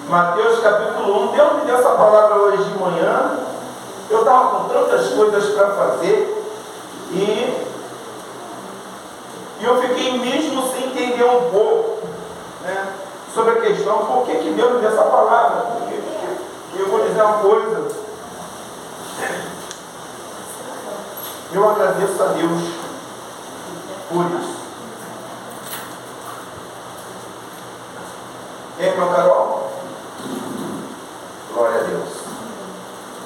Mateus capítulo 1. Deus me deu essa palavra hoje de manhã. Eu estava com tantas coisas para fazer e eu fiquei mesmo sem entender um pouco, né, sobre a questão, por que Deus me deu essa palavra. Porque eu vou dizer uma coisa, eu agradeço a Deus por isso. Meu Carol? Glória a Deus.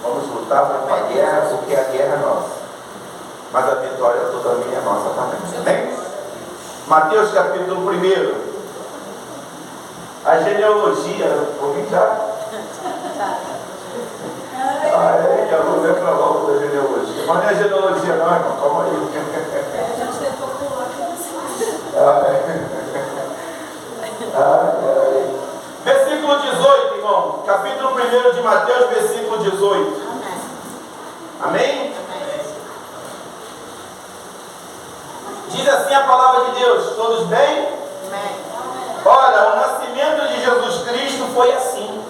Vamos lutar para a guerra, porque a guerra é nossa. Mas a vitória toda minha é nossa também. Amém? Mateus capítulo 1. A genealogia, ouvi já? Eu vou ver para logo da genealogia. Mas não é genealogia não, irmão. Calma aí. Versículo 18, irmão. Capítulo 1 de Mateus, versículo 18. Amém? Diz assim a palavra de Deus. Todos bem? Ora, o nascimento de Jesus Cristo foi assim.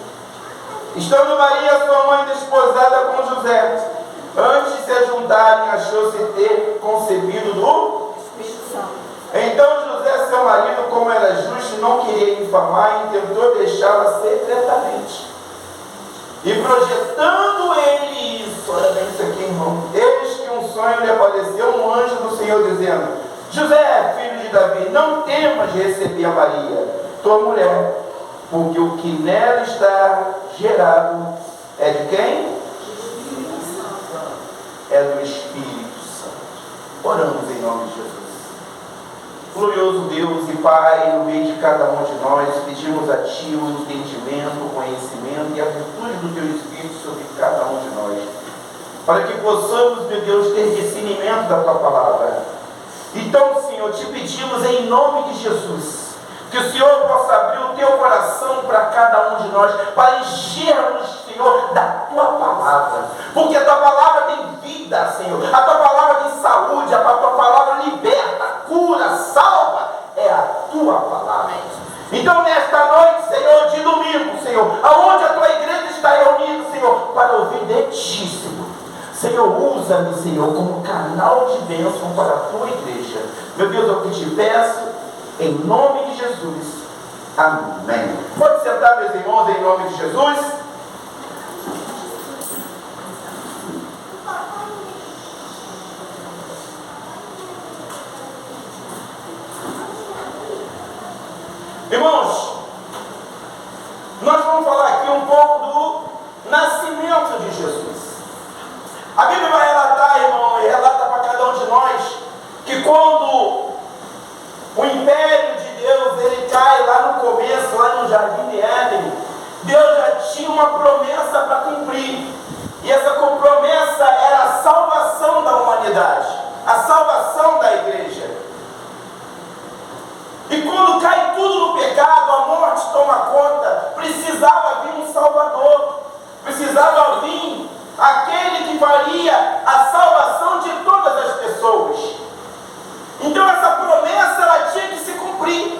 Estando Maria, sua mãe, desposada com José, antes de se juntarem, achou-se ter concebido do Espírito Santo. Então José, seu marido, como era justo, não queria infamar e tentou deixá-la secretamente. E projetando ele isso, olha bem isso aqui, irmão, eis que um sonho lhe apareceu um anjo do Senhor dizendo: José, filho de Davi, não temas de receber a Maria, tua mulher, porque o que nela está gerado é de quem? É do Espírito Santo. Oramos em nome de Jesus. Glorioso Deus e Pai, no meio de cada um de nós, pedimos a Ti o entendimento, o conhecimento e a virtude do Teu Espírito sobre cada um de nós, para que possamos, meu Deus, ter discernimento da Tua palavra. Então, Senhor, te pedimos em nome de Jesus, que o Senhor possa abrir o Teu coração para cada um de nós, para enchermos, Senhor, da Tua palavra, porque a Tua palavra tem vida, Senhor, a Tua palavra tem saúde, a Tua palavra liberta, cura, salva, é a Tua palavra. Então, nesta noite, Senhor, de domingo, Senhor, aonde a Tua igreja está reunida, Senhor, para ouvir de Ti, Senhor. Senhor, usa-me, Senhor, como canal de bênção para a Tua igreja. Meu Deus, eu que te peço, em nome de Jesus. Amém. Pode sentar, meus irmãos, em nome de Jesus. Irmãos, nós vamos falar aqui um pouco do nascimento de Jesus. A Bíblia vai relatar, irmão, e relata para cada um de nós, que quando o império de Deus, ele cai lá no começo, lá no Jardim de Éden, Deus já tinha uma promessa para cumprir. E essa promessa era a salvação da humanidade, a salvação da igreja. E quando cai tudo no pecado, a morte toma conta, precisava vir um Salvador, precisava vir aquele que faria a salvação de todas as pessoas. Então essa promessa, ela tinha que se cumprir.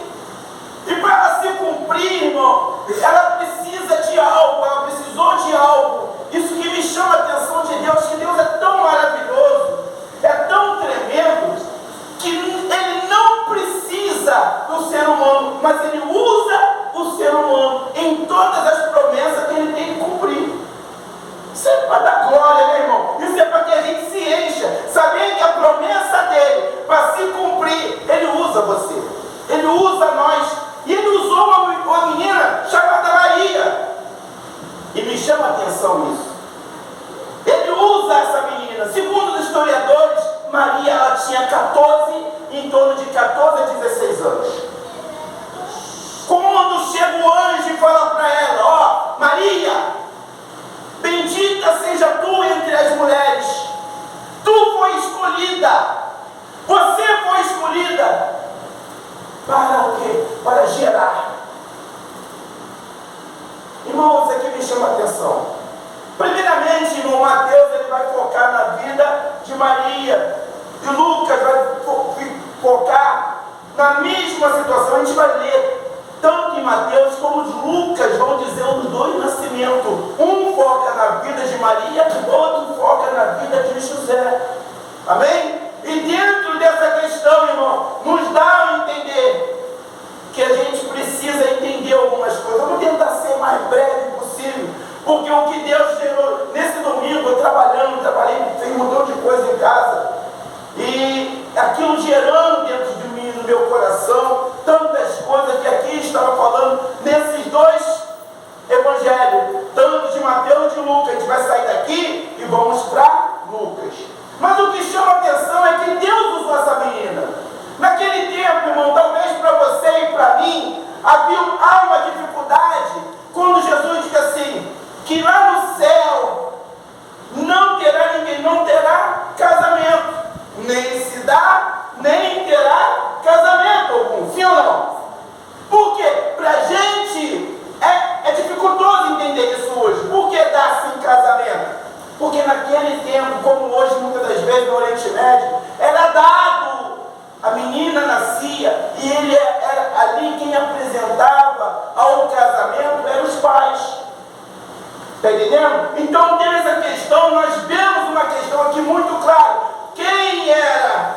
E para ela se cumprir, irmão, ela precisa de algo, ela precisou de algo. Isso que me chama a atenção de Deus, que Deus é tão maravilhoso, é tão tremendo, que Ele não precisa do ser humano, mas Ele usa o ser humano em todas as promessas que Ele tem que cumprir. Isso é para dar glória, né, irmão? Isso é para que a gente se encha, saber que a promessa dele, para se cumprir, Ele usa você, Ele usa nós. E Ele usou uma menina chamada Maria, e me chama a atenção isso. Ele usa essa menina. Segundo os historiadores, Maria, ela tinha em torno de 14 a 16 anos. Quando chega o anjo e fala para ela: ó, Maria, bendita seja tu entre as mulheres, tu foi escolhida, você foi escolhida para o quê? Para gerar. Irmão, isso aqui me chama a atenção. Primeiramente, irmão, Mateus, ele vai focar na vida de Maria, e Lucas vai focar na mesma situação. A gente vai ler tanto em Mateus como os Lucas vão dizer os Porque o que Deus gerou, nesse domingo, eu trabalhei, fiz um montão de coisa em casa, e aquilo gerando dentro de mim, no meu coração, tantas coisas que aqui estava falando, nesses dois evangelhos, tanto de Mateus e de Lucas. A gente vai sair daqui e vamos para Lucas. Mas o que chama a atenção é que Deus usou essa menina. Naquele tempo, irmão, talvez para você e para mim, há uma dificuldade quando Jesus diz assim, que lá no céu não terá ninguém, não terá casamento, nem se dá, nem terá casamento algum, sim ou não? Porque para a gente é dificultoso entender isso hoje. Por que dá sim casamento? Porque naquele tempo, como hoje muitas das vezes no Oriente Médio, era dado, a menina nascia e ele era ali quem apresentava ao casamento eram os pais. Está entendendo? Então tem essa questão, nós vemos uma questão aqui muito clara. Quem eram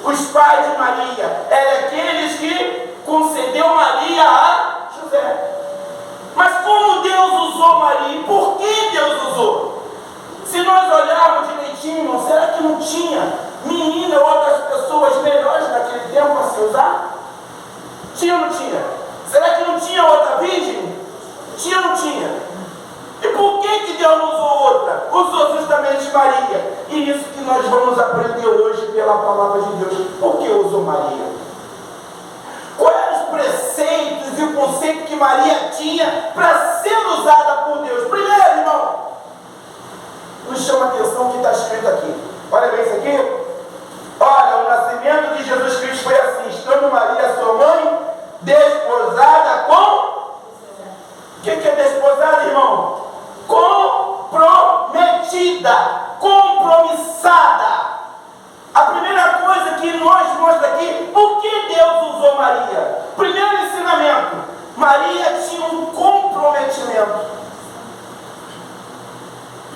os pais de Maria? Eram aqueles que concedeu Maria a José. Mas como Deus usou Maria? E por que Deus usou? Se nós olharmos direitinho, será que não tinha menina ou outras pessoas melhores naquele tempo a se usar? Tinha ou não tinha? Será que não tinha outra virgem? Tinha ou não tinha? E por que Deus não usou outra? Usou justamente Maria. E isso que nós vamos aprender hoje pela palavra de Deus. Por que usou Maria? Quais eram os preceitos e o conceito que Maria tinha para ser usada por Deus? Primeiro, irmão, nos chama a atenção o que está escrito aqui. Olha bem isso aqui. Olha, o nascimento de Jesus Cristo foi assim, estando Maria, sua mãe, desposada com... O que é desposada, irmão? Comprometida, compromissada. A primeira coisa que nós mostra aqui, por que Deus usou Maria? Primeiro ensinamento, Maria tinha um comprometimento.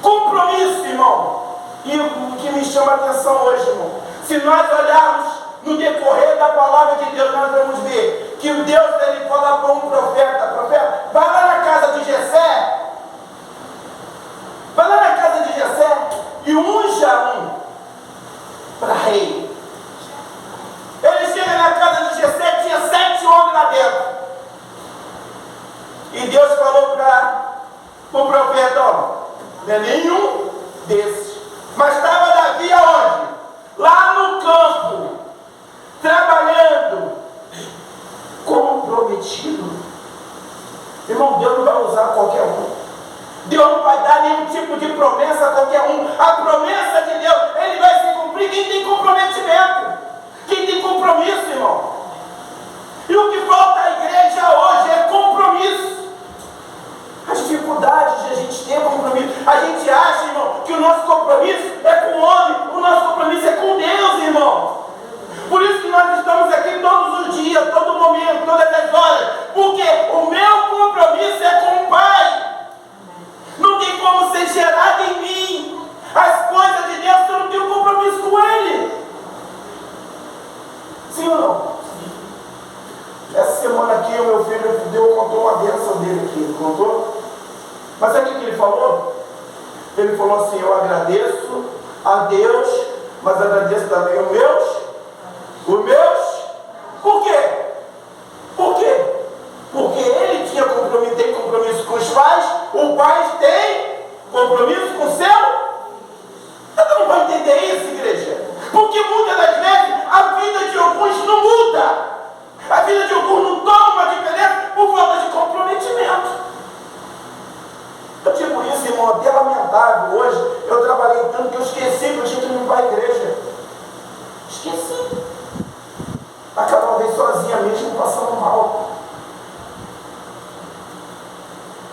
Compromisso, irmão. E o que me chama a atenção hoje, irmão, se nós olharmos no decorrer da palavra de Deus, nós vamos ver que o Deus, ele fala para um profeta, vai lá na casa de Jessé, vai lá na casa de Jessé e unja um para rei. Ele chega na casa de Jessé, tinha 7 homens lá dentro. E Deus falou para o profeta, não é nenhum desses. Mas estava Davi aonde? Lá no campo, trabalhando, comprometido. Irmão, Deus não vai usar qualquer um. Deus não vai dar nenhum tipo de promessa a qualquer um. A promessa de Deus, ele vai se cumprir quem tem comprometimento, quem tem compromisso, irmão. E o que falta à igreja hoje é compromisso. As dificuldades de a gente ter compromisso. A gente acha, irmão, que o nosso compromisso é com o homem, o nosso compromisso é com Deus, irmão. Por isso que nós estamos aqui todos os dias, todo momento, todas as horas. Porque o meu compromisso é com o Pai. Não tem como ser gerado em mim as coisas de Deus se eu não tenho compromisso com Ele. Sim ou não? Essa semana aqui o meu filho contou uma bênção dele aqui, ele contou? Mas sabe o que ele falou? Ele falou assim, eu agradeço a Deus, mas agradeço também os meus. Por quê? Por quê? Porque ele tem compromisso com os pais, o pai tem compromisso com o seu. Você não vai entender isso, igreja? Porque muitas das vezes a vida de alguns não muda. A vida de alguns não toma uma diferença por falta de comprometimento. Eu digo isso, irmão, até lamentável. Hoje eu trabalhei tanto que eu esqueci que eu tinha que ir para a igreja. Esqueci. Acabava uma vez sozinha mesmo, passando mal.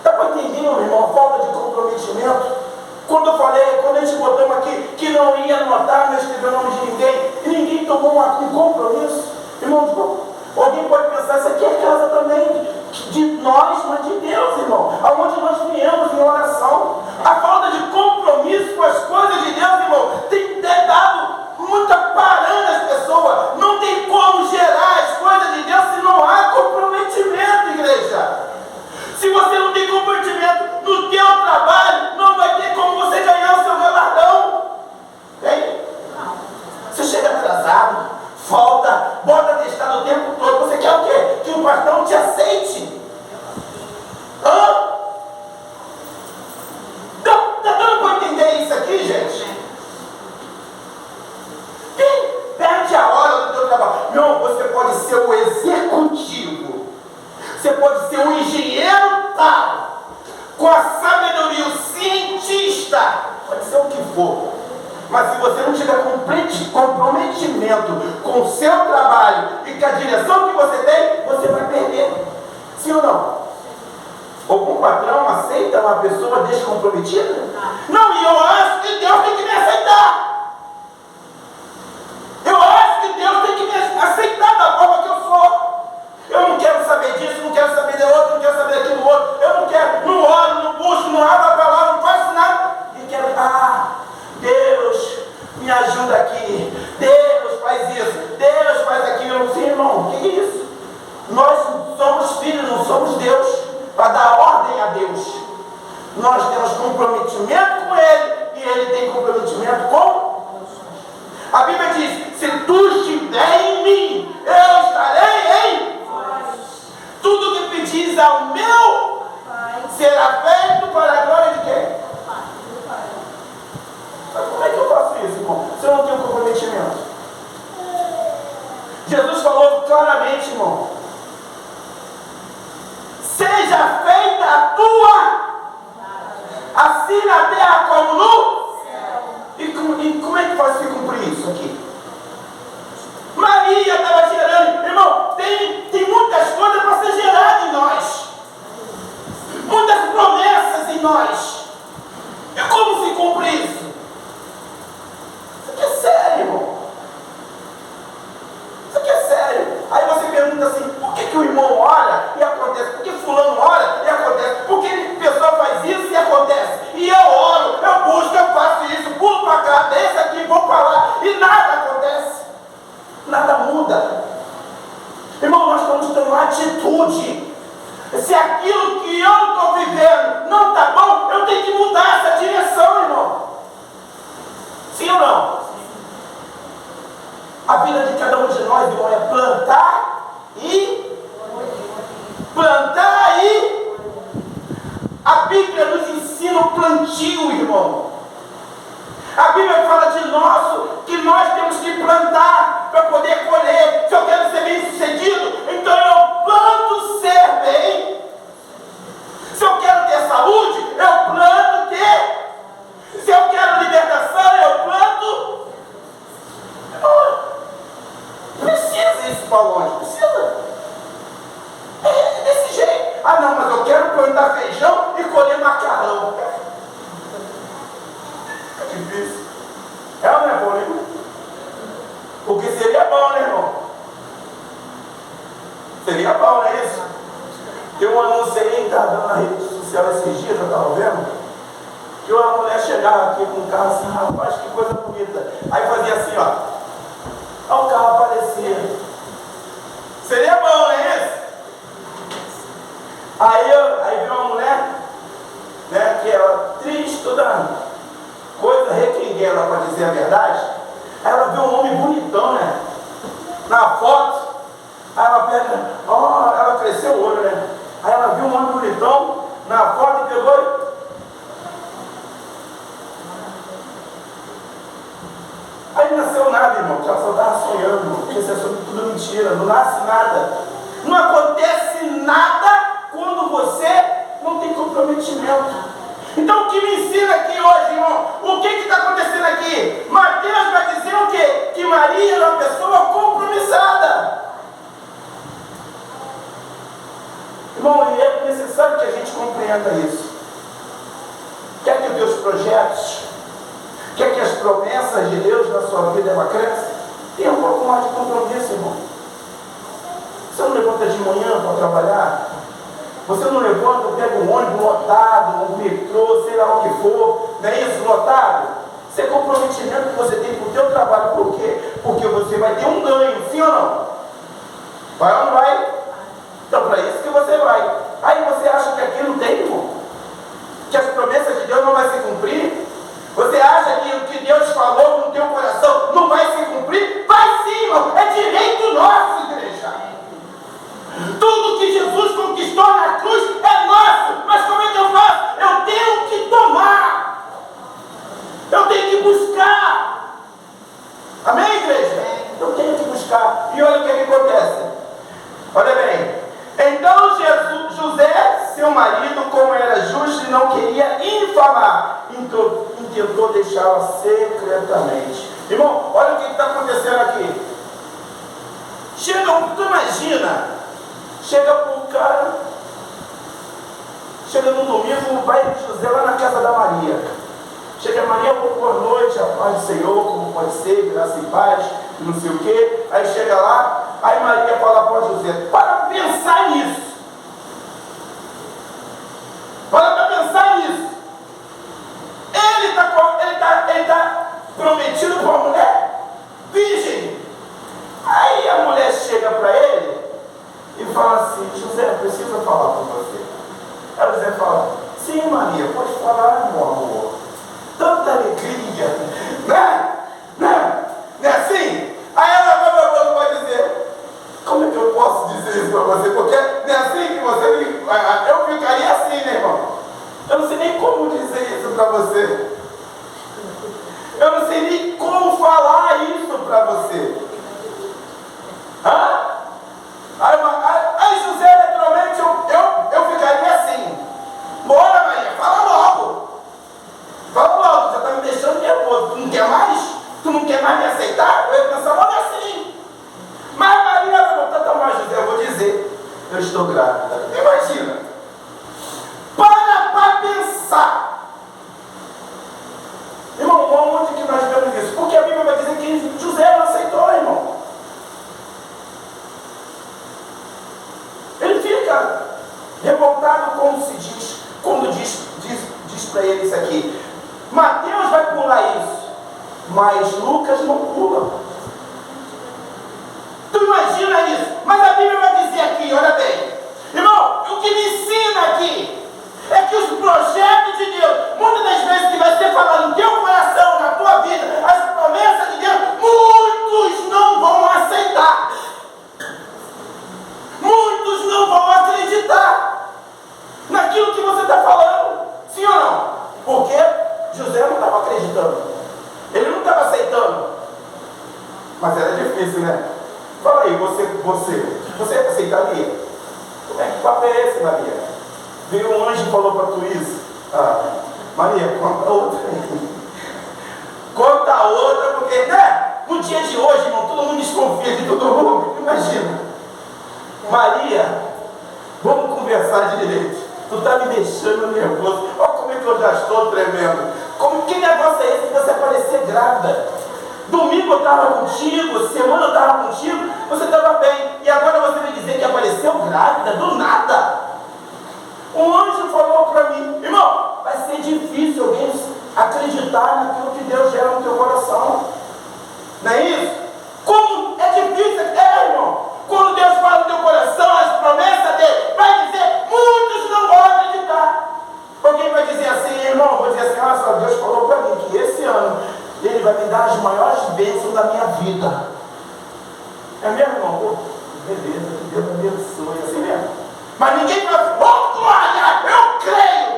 Dá para entender, meu irmão, a falta de comprometimento? Quando a gente botamos aqui que não ia anotar, não escrever o nome de ninguém, e ninguém tomou um compromisso. Irmão, alguém pode pensar, isso aqui é casa também de nós, mas de Deus, irmão. Aonde nós viemos em oração. A falta de compromisso com as coisas de Deus, irmão, tem dado muita parando as pessoas. Não tem como gerar as coisas de Deus se não há comprometimento, igreja. Se você não tem comprometimento no teu trabalho, com a sabedoria, o cientista, pode ser o que for, mas se você não tiver comprometimento com o seu trabalho e com a direção que você tem, você vai perder. Sim ou não? Algum patrão aceita uma pessoa descomprometida? Não, e eu acho que Deus tem que me aceitar. Eu acho que Deus tem que me aceitar da forma que eu sou. Eu não quero saber disso, não quero saber de outro, não quero saber daquilo outro. Eu não quero, não oro, não busco, não abro a palavra, não faço nada. E quero, Deus me ajuda aqui. Deus faz isso, Deus faz aquilo. Sim, irmão, o que é isso? Nós somos filhos, não somos Deus para dar ordem a Deus. Nós temos comprometimento com Ele e Ele tem comprometimento com. A Bíblia diz: se tu estiver em mim, eu estarei em vós. Tudo que pedis ao meu será feito para a glória de quem? Mas como é que eu faço isso, irmão? Se eu não tenho comprometimento? Jesus falou claramente, irmão: seja feita a tua, assim na terra como no céu. E como é que faz se cumprir isso aqui? Maria estava gerando, irmão, tem muitas coisas para ser gerado em nós, muitas promessas em nós. E como se cumpre isso? Isso aqui é sério, irmão. Isso aqui é sério. Aí você pergunta assim: por que o irmão ora e acontece? Por que fulano ora e acontece? Por que a pessoa faz isso e acontece? E eu oro, eu busco, eu faço isso, pulo para cá, desço aqui, vou para lá e nada acontece. Nada muda. Irmão, nós estamos tendo atitude. Se aquilo que eu estou vivendo não está bom, eu tenho que mudar essa direção, irmão. Sim ou não? A vida de cada um de nós, irmão, é plantar e a Bíblia nos ensina o plantio, irmão. A Bíblia fala de que nós temos que plantar para poder colher. Se eu quero ser bem sucedido, então eu planto ser bem. Se eu quero ter saúde, eu planto ter. Se eu quero libertação, eu planto. Precisa isso para longe, precisa. É desse jeito. Não, mas eu quero plantar feijão e colher macarrão. É difícil. É ou não é bom, né? Porque seria bom, né, irmão? Seria bom, não é isso? Eu anunciei, estava dando na rede social esses dias, eu estava vendo, que uma mulher chegava aqui com um carro assim: rapaz, que coisa bonita. Aí fazia assim, ó. O carro aparecia. Seria bom, não é isso? Aí veio uma mulher, né, que era triste, toda coisa requinguela, para dizer a verdade. Aí ela viu um homem bonitão, né, na foto. Aí ela pega, ela cresceu o olho, né? Aí ela viu um homem bonitão na foto e pegou e... Aí não nasceu nada, irmão, que ela só estava sonhando, irmão, porque isso é tudo mentira, não nasce nada. Não acontece nada quando você não tem comprometimento. Então o que me ensina aqui hoje, irmão? O que está acontecendo aqui? Mateus vai dizer o quê? Que Maria era uma pessoa compromissada. Irmão, e é necessário que a gente compreenda isso. Quer que os teus projetos, quer que as promessas de Deus na sua vida ela cresça? Tenha um pouco mais de compromisso, irmão. Você não levanta de manhã para trabalhar? Você não levanta, pega um ônibus lotado, um metrô, sei lá o que for, não é isso, lotado? Isso é comprometimento que você tem com o teu trabalho. Por quê? Porque você vai ter um ganho, sim ou não? Vai ou não vai? Então, para isso que você vai. Aí você acha que aqui não tem, irmão? Que as promessas de Deus não vão se cumprir? Você acha que o que Deus falou no teu coração não vai se cumprir? Vai sim, irmão. É direito nosso, igreja. Tudo que Jesus conquistou na cruz é nosso. Mas como é que eu faço? Eu tenho que tomar. Eu tenho que buscar. Amém, igreja? Eu tenho que buscar. E olha o que acontece. Olha bem. Então José, seu marido, não queria infamar, então tentou deixá-la secretamente. Irmão, olha o que está acontecendo aqui. Tu imagina, chega para um cara, chega no domingo, vai José lá na casa da Maria. Chega Maria, boa noite, a paz do Senhor, como pode ser, graça e paz, não sei o quê. Aí chega lá, aí Maria fala para José, para pensar nisso. Para pensar nisso. Ele está prometido para uma mulher virgem. Aí a mulher chega para ele e fala assim, José, preciso falar com você. Aí José fala, sim Maria, pode falar, meu amor. Tanta alegria, né? Não é assim? Aí ela vai dizer, como é que eu posso dizer isso para você? Porque não é assim que você me... Eu ficaria assim, né, irmão? Eu não sei nem como dizer isso para você. Eu não sei nem como falar isso para você. Aí José, naturalmente, eu ficaria assim. Bora, Maria, fala logo. Fala logo, você está me deixando nervoso. Tu não quer mais? Tu não quer mais me aceitar? Eu ia pensar logo assim. Mas Maria vai voltar, tá mais, José, eu vou dizer. Eu estou grávida. Imagina. Para pensar. Irmão, onde que nós vemos isso? Porque a Bíblia vai dizer que José não aceitou, irmão. Ele fica revoltado, como se diz, quando diz para ele isso aqui. Mateus vai pular isso, mas Lucas não pula. Tu imagina isso? Mas a Bíblia vai dizer aqui, olha bem. Irmão, o que me ensina aqui é que os projetos de Deus, muitas das vezes que vai ser falado no teu coração, na tua vida, as promessas de Deus, muitos não vão aceitar. Muitos não vão acreditar naquilo que você está falando. Sim ou não? Porque José não estava acreditando. Ele não estava aceitando. Mas era difícil, né? Fala aí, você aceitaria? Como é que papo é esse, Maria? Veio um anjo e falou para tu isso. Maria, conta outra aí. Conta a outra, porque, né? No dia de hoje, irmão, todo mundo desconfia de todo mundo. Imagina. Maria, vamos conversar direito. Tu está me deixando nervoso. Olha como é que eu já estou tremendo. Que negócio é esse de você aparecer grávida? Domingo eu estava contigo, semana eu estava contigo, você estava bem. E agora você vai dizer que apareceu grávida, do nada. Um anjo falou para mim, irmão, vai ser difícil alguém acreditar naquilo que Deus gera no teu coração. Não é isso? Como é difícil, irmão. Quando Deus fala no teu coração, as promessas dele, vai dizer, muitos não vão acreditar. Alguém vai dizer assim, irmão, vou dizer assim, olha só, Deus falou para mim que esse ano Ele vai me dar as maiores bênçãos da minha vida. É mesmo, irmão? Pô, beleza, que Deus me abençoe, é assim mesmo. Mas ninguém vai falar, oh, glória, eu creio.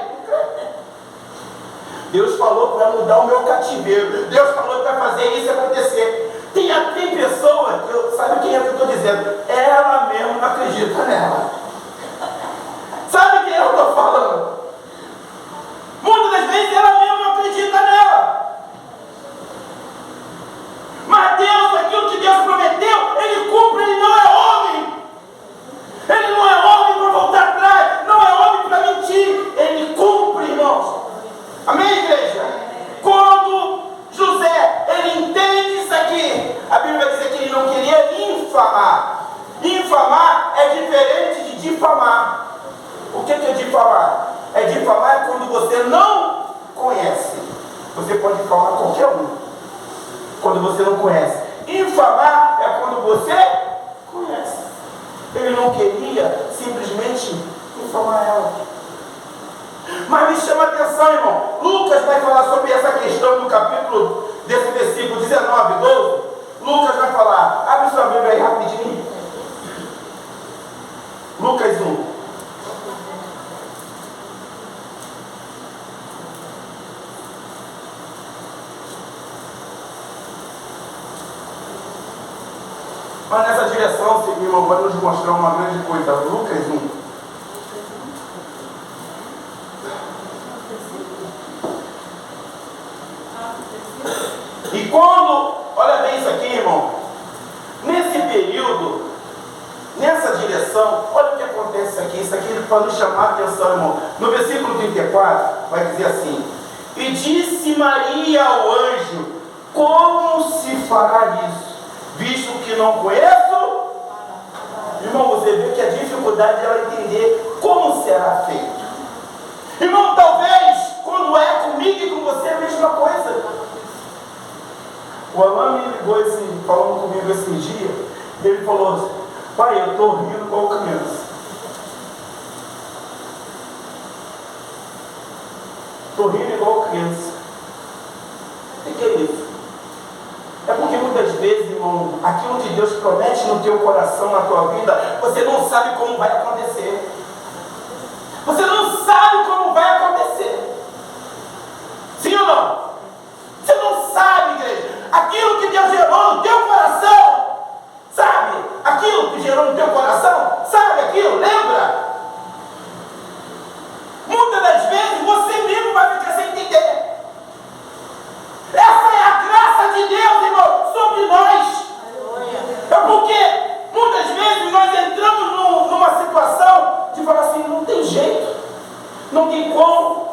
Deus falou que vai mudar o meu cativeiro. Deus falou que vai fazer isso acontecer. Tem pessoa, sabe quem é que eu estou dizendo? Ela mesmo não acredita nela. Sabe quem eu estou falando? Muitas das vezes ela mesmo não acredita nela. Mas Deus, aquilo que Deus prometeu, Ele cumpre, Ele não é homem. Ele não é homem para voltar atrás, não é homem para mentir. Ele cumpre, irmãos. Amém, igreja? Quando José, ele entende isso aqui, a Bíblia vai dizer que ele não queria infamar. Infamar é diferente de difamar. O que é difamar? Difamar é quando você não conhece. Você pode difamar qualquer um. Quando você não conhece. Infamar é quando você conhece. Ele não queria simplesmente infamar ela. Mas me chama a atenção, irmão. Lucas vai falar sobre essa questão no capítulo desse versículo 19, 12. Lucas vai falar. Abre sua Bíblia aí rapidinho. Lucas 1. Mas nessa direção, meu irmão, vai nos mostrar uma grande coisa. Lucas 1. E quando, olha bem isso aqui, irmão, nesse período, nessa direção, olha o que acontece aqui, isso aqui para nos chamar a atenção, irmão. No versículo 34, vai dizer assim: e disse Maria ao anjo, como se fará isso, visto que não conheço? Irmão, você vê que a dificuldade é ela entender como será feito. Irmão, talvez, quando é comigo e com você, é a mesma coisa. O Alain me ligou falando comigo esse dia, e ele falou assim: pai, eu estou rindo igual criança. Estou rindo igual criança. O que é isso? É porque muitas vezes, irmão, aquilo que Deus promete no teu coração, na tua vida, você não sabe como vai acontecer. Você não sabe como vai acontecer. Sim ou não? Você não sabe, igreja. Aquilo que Deus gerou no teu coração, sabe? Aquilo que gerou no teu coração, sabe aquilo? Lembra? Muitas das vezes você mesmo vai ficar sem entender. Essa é a graça de Deus, irmão, sobre nós. É porque muitas vezes nós entramos numa situação de falar assim: não tem jeito, não tem como,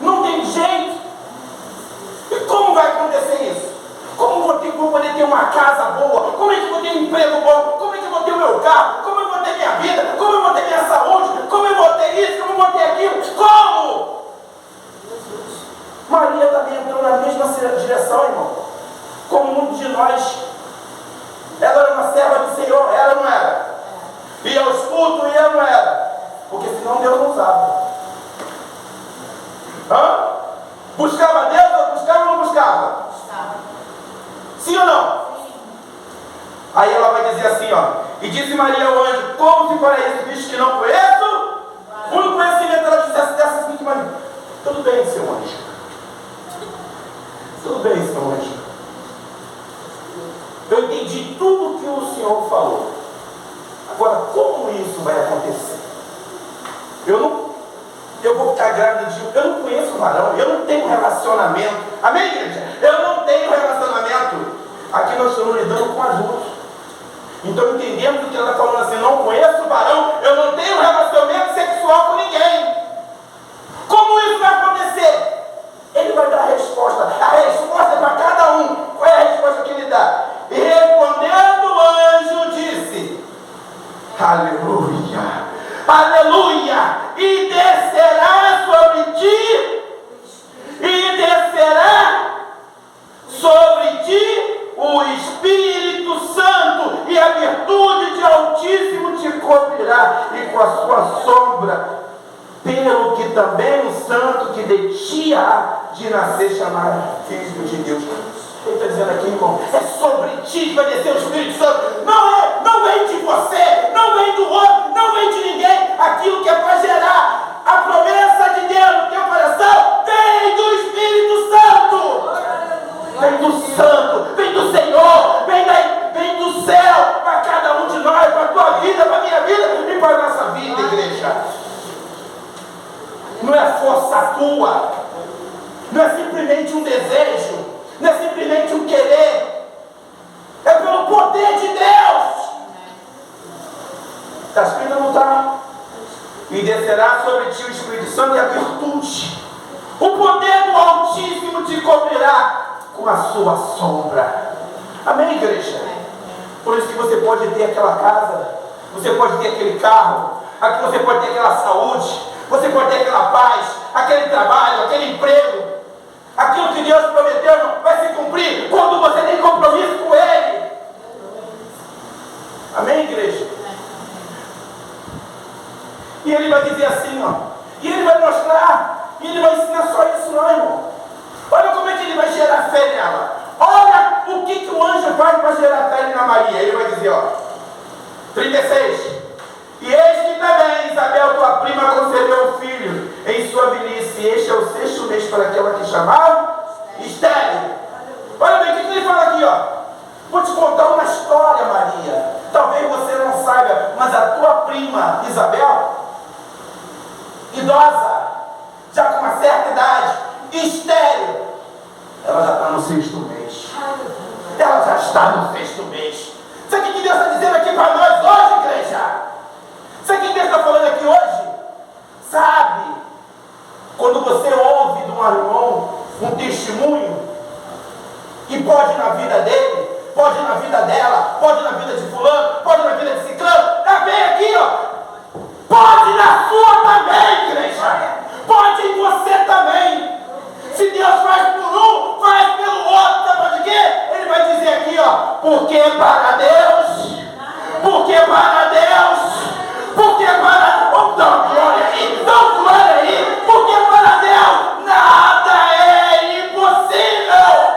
não tem jeito. E como vai acontecer isso? Como vou poder ter uma casa boa? Como é que eu vou ter um emprego bom? Como é que eu vou ter o meu carro? Como eu vou ter minha vida? Como eu vou ter minha saúde? Como eu vou ter isso? Como eu vou ter aquilo? Como? Maria também entrou na mesma direção, irmão. Como muitos de nós. Ela era uma serva do Senhor, ela não era. Ia aos cultos e ela não era. Porque senão Deus não usava. Buscava Deus, buscava ou não buscava? Sim ou não? Sim. Aí ela vai dizer assim, ó: e disse Maria ao anjo, como se fará isso, visto que não conheço? O único conhecimento ela dissesse assim que Maria: tudo bem, seu anjo. Tudo bem, seu anjo. Eu entendi tudo que o Senhor falou. Agora, como isso vai acontecer? Eu vou ficar grávida de... Eu não conheço o varão, eu não tenho relacionamento. Amém, igreja? Eu não tenho relacionamento. Aqui nós estamos lidando com adultos. Então entendemos o que ela está falando assim: não conheço o varão, eu não tenho relacionamento sexual com ninguém. Como isso vai acontecer? Ele vai dar a resposta. A resposta é para cada um. Qual é a resposta que ele dá? E respondendo o anjo disse: aleluia, aleluia, e descerá sobre ti, o Espírito Santo, e a virtude de Altíssimo te cobrirá, e com a sua sombra, pelo que também o santo que de ti há de nascer chamar filho de Deus. Ele está dizendo aqui, irmão, é sobre ti que vai descer o Espírito Santo. Não vem de você, não vem do outro, não vem de ninguém. Aquilo que é para gerar a promessa de Deus no teu coração vem do Espírito Santo. Vem do Santo, vem do Senhor, vem do céu para cada um de nós, para a tua vida, para a minha vida e para a nossa vida, igreja. Não é força tua, não é simplesmente um desejo, não é simplesmente um querer, é pelo poder de Deus. Está escrito ou não está? E descerá sobre ti o Espírito Santo e a virtude, o poder do Altíssimo te cobrirá com a sua sombra. Amém, igreja? Por isso que você pode ter aquela casa, você pode ter aquele carro, aqui você pode ter aquela saúde, você pode ter aquela paz, aquele trabalho, aquele emprego. Aquilo que Deus prometeu vai se cumprir quando você tem compromisso com Ele. Amém, igreja? E Ele vai dizer assim, ó, e Ele vai mostrar, e Ele vai ensinar só isso não, irmão. Olha como é que Ele vai gerar fé nela. Olha o que o anjo faz para gerar fé na Maria. Ele vai dizer, ó, 36. E eis que também Isabel, tua prima, concebeu um filho em sua velhice. Este é o 6º mês para aquela que chamava estéril. Olha bem, o que ele fala aqui, ó? Vou te contar uma história, Maria. Talvez você não saiba, mas a tua prima Isabel, idosa, já com uma certa verdade, estéril, ela já está no 6º mês. Ela já está no 6º mês. Sabe o que Deus está dizendo aqui para nós hoje, igreja? Sabe o que Deus está falando aqui hoje? Sabe, quando você ouve de um irmão um testemunho, e pode na vida dele, pode na vida dela, pode na vida de fulano, pode na vida de ciclano, está bem aqui, ó. Pode na sua também, igreja. Pode em você também. Se Deus faz por um, faz pelo outro. Sabe de quê? Ele vai dizer aqui, ó. Porque para Deus, porque para Deus, porque para... Oh, dá glória aí, dá glória aí. Porque para Deus nada é impossível.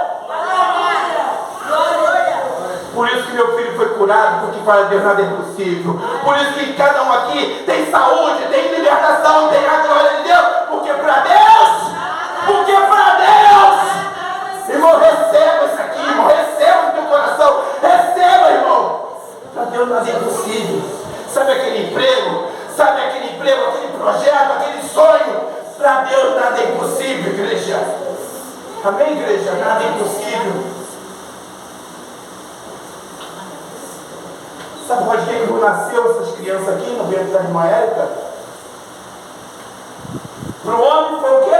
Por isso que meu filho foi curado, porque para Deus nada é impossível. Por isso que cada um aqui tem saúde, tem libertação, tem a glória de Deus. Porque para Deus, porque para Deus. Irmão, receba isso aqui, irmão, receba no teu coração, receba, irmão. Para Deus nada é impossível. Sabe aquele emprego, aquele projeto, aquele sonho? Para Deus nada é impossível, igreja. Amém, igreja? Nada é impossível. Sabe pode ver que nasceu essas crianças aqui no ventre da irmã Érica? Para o homem foi o quê?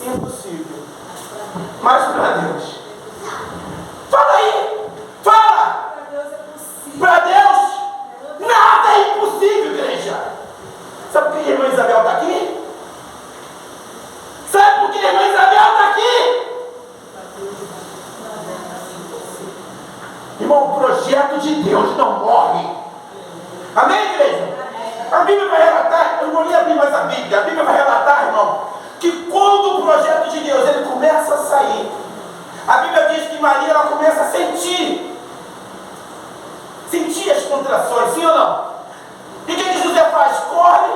Impossível. Mas para Deus. Fala aí! Fala! Para Deus nada é impossível, igreja. Sabe por que a irmã Isabel está aqui? Sabe por que a irmã Isabel está aqui? Irmão, o projeto de Deus não morre. Amém, igreja? A Bíblia vai relatar, eu não li abrir mais a Bíblia vai relatar, irmão, que quando o projeto de Deus ele começa a sair, a Bíblia diz que Maria ela começa a sentir as contrações, sim ou não? E o que José faz? Corre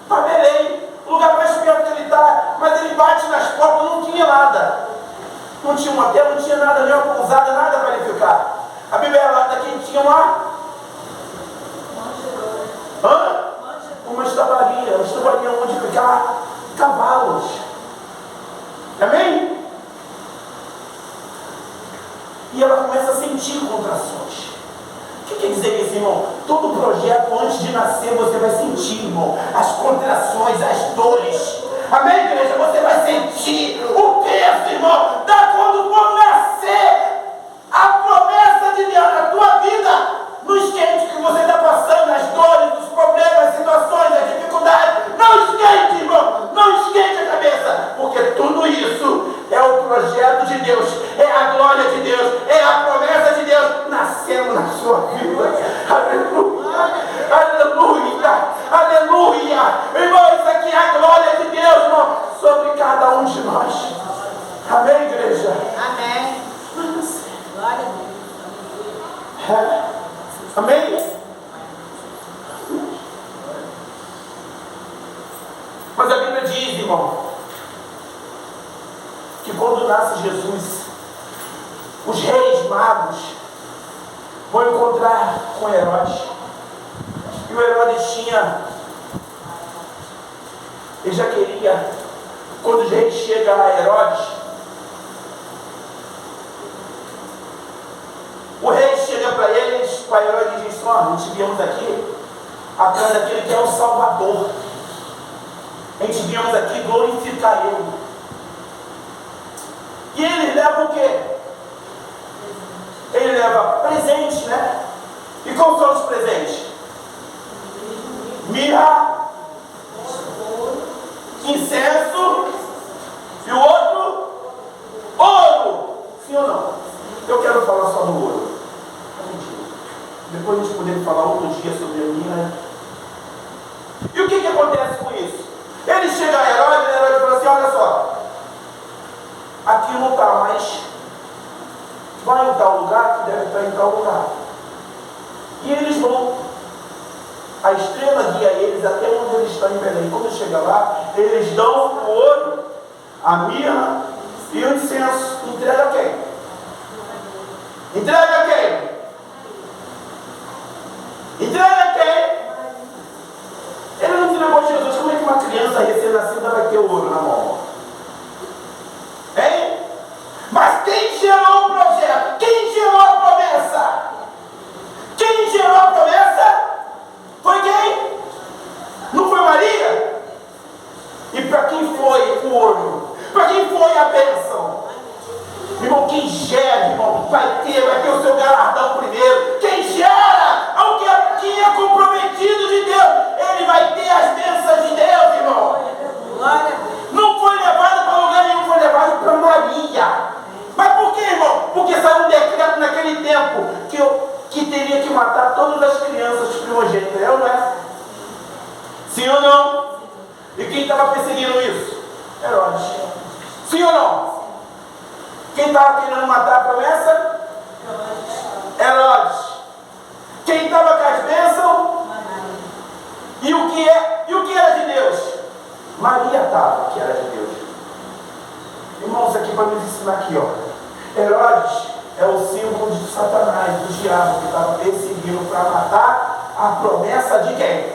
para Belém, o lugar mais perto que ele está, mas ele bate nas portas, não tinha nada. Não tinha um hotel, não tinha nada, nem uma pousada, nada para ele ficar. A Bíblia relata que tinha uma estabaria onde ficar cavalos. Amém? E ela começa a sentir contrações. O que quer dizer isso, irmão? Todo projeto antes de nascer você vai sentir, irmão, as contrações, as dores. Amém, igreja? Você vai sentir o peso, irmão, da quando for nascer a promessa de Deus na tua vida. Não esquente que você está passando, as dores, os problemas, as situações, as dificuldades. Não esquente, irmão, não esquente a cabeça, porque tudo isso é o projeto de Deus, é a glória de Deus, é a promessa de Deus nascendo na sua vida. Aleluia, aleluia, aleluia. Irmão, isso aqui é a glória de Deus, irmão, sobre cada um de nós. Amém, igreja? Amém. Glória a Deus. Amém? Mas a Bíblia diz, irmão, que quando nasce Jesus, os reis magos vão encontrar com Herodes. E o Herodes ele já queria, quando os reis chegam a Herodes, o rei chega para eles, para Herodes e diz: ó, nós viemos aqui atrás daquele que é o Salvador. A gente viemos aqui glorificar Ele. E ele leva o quê? Ele leva presentes, né? E quais são os presentes? Mirra, incenso e o outro, ouro. Sim ou não? Eu quero falar só do ouro. Depois a gente poder falar outro dia sobre a mirra. E o que acontece com isso? Ele chega a Herodes e Herodes fala assim: olha só, aqui não está, mas vai em tal lugar que deve estar em tal lugar. E eles vão. A estrela guia eles até onde eles estão em Belém. Quando chega lá, eles dão o ouro, a mirra e o incenso. Entrega a quem? Entrega a quem? Entrega a quem? Ele não entregou Jesus. Como é que uma criança recém-nascida vai ter ouro na mão? foi o ouro? Para quem foi a bênção? Irmão, quem gera, irmão, vai ter o seu galardão primeiro. Quem gera, quem é comprometido de Deus, ele vai ter as bênçãos de Deus, irmão. Não foi levado para lugar nenhum, foi levado para Maria. Mas por que, irmão? Porque saiu um decreto naquele tempo que teria que matar todas as crianças primogênitas, não é? Sim ou não? E quem estava perseguindo isso? Herodes. Sim ou não? Quem estava querendo matar a promessa? Herodes. Quem estava com as bênçãos? E o que era de Deus? Maria estava, que era de Deus. Irmãos, aqui para nos ensinar aqui, ó. Herodes é o símbolo de Satanás, do diabo, que estava perseguindo para matar a promessa de quem?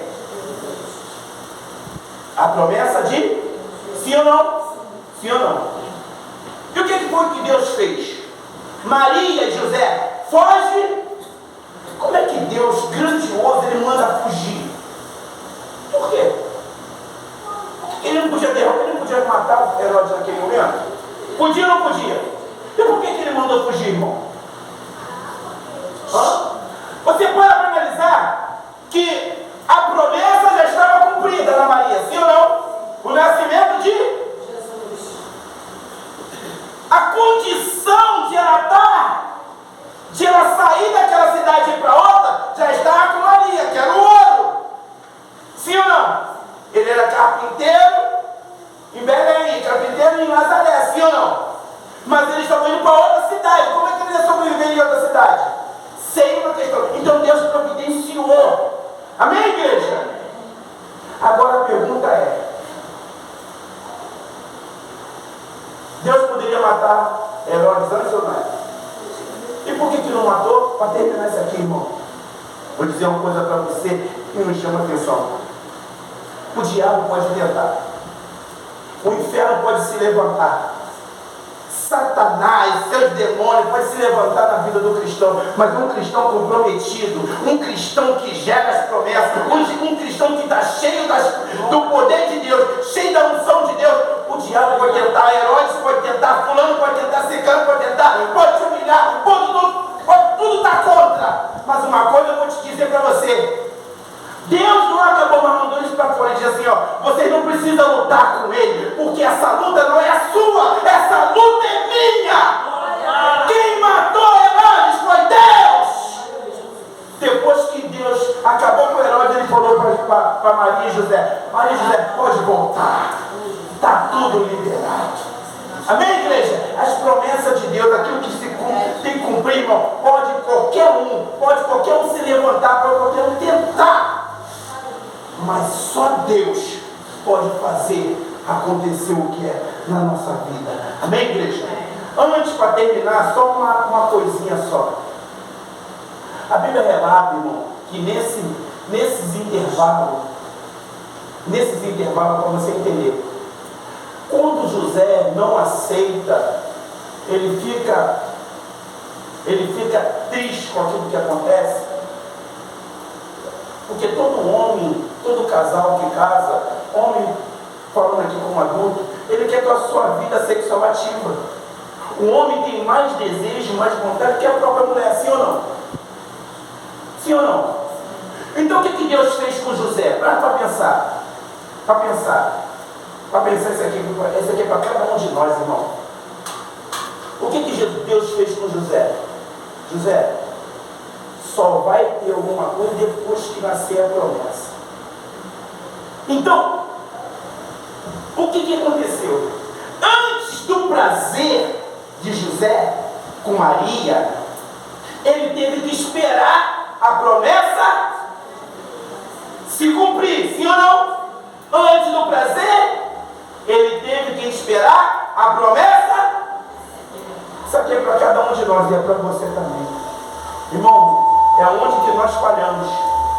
A promessa de? Sim ou não? Sim ou não? E o que foi que Deus fez? Maria e José, foge. Como é que Deus, grandioso, ele manda fugir? Por quê? Ele não podia derrubar, ele não podia matar Herodes naquele momento? Podia ou não podia? E por que ele mandou fugir, irmão? Você pode analisar que a promessa já estava cumprida na Maria, sim ou não? O nascimento de Jesus. A condição de ela sair daquela cidade e ir para outra, já estava com Maria, que era o ouro. Sim ou não? Ele era carpinteiro em Belém, carpinteiro em Nazaré, sim ou não? Mas eles estavam indo para outra cidade. Como é que eles iam sobreviver em outra cidade? Sem uma questão. Então Deus providenciou. Amém, igreja? Agora a pergunta é: Deus poderia matar Herodes antes ou não? E por que não matou? Para terminar isso aqui, irmão, vou dizer uma coisa para você que me chama a atenção. O diabo pode tentar, o inferno pode se levantar, Satanás, seus demônios podem se levantar na vida do cristão, mas um cristão comprometido, um cristão que gera as promessas, um cristão que está cheio do poder de Deus, cheio da unção de Deus, o diabo pode tentar, Herodes pode tentar, fulano pode tentar, ciclano pode tentar, pode te humilhar, tudo está contra. Mas uma coisa eu vou te dizer para você: Deus não acabou mandando eles para fora e diz assim, ó, vocês não precisam lutar com ele, porque essa luta não é a sua, essa luta é minha. Quem matou Herodes foi Deus. Depois que Deus acabou com Herodes, ele falou para Maria e José: Maria e José, pode voltar, está tudo liberado. Amém, igreja? As promessas de Deus, aquilo que se tem que cumprir, irmão, pode qualquer um se levantar, pode qualquer um tentar, mas só Deus pode fazer acontecer o que é na nossa vida. Amém, igreja? Antes, para terminar, só uma coisinha só. A Bíblia relata, irmão, que nesses intervalos, para você entender, quando José não aceita, ele fica triste com aquilo que acontece, porque todo homem, todo casal que casa, homem falando aqui como adulto, ele quer ter a sua vida sexual ativa. O homem tem mais desejo, mais vontade que a própria mulher, sim ou não? Sim ou não? Então o que Deus fez com José? Para pensar isso aqui é para cada um de nós, irmão. O que Deus fez com José? José, só vai ter alguma coisa depois que nascer a promessa. Então, o que aconteceu? Antes do prazer de José com Maria, ele teve que esperar a promessa se cumprir, sim ou não? Antes do prazer, ele teve que esperar a promessa. Isso aqui é para cada um de nós e é para você também. Irmão, é onde que nós falhamos.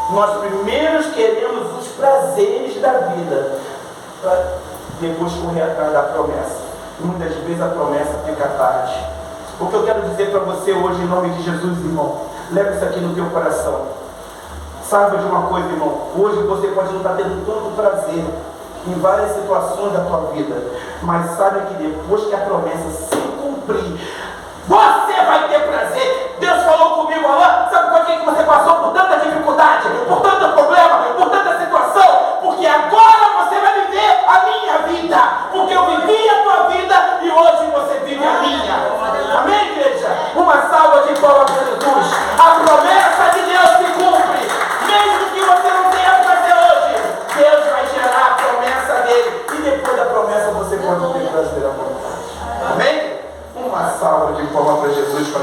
Nós primeiros queremos os prazeres da vida, para depois correr atrás da promessa. Muitas vezes a promessa fica tarde. O que eu quero dizer para você hoje, em nome de Jesus, irmão, leva isso aqui no teu coração. Saiba de uma coisa, irmão, hoje você pode não estar tendo tanto prazer em várias situações da tua vida, mas sabe que depois que a promessa se cumprir,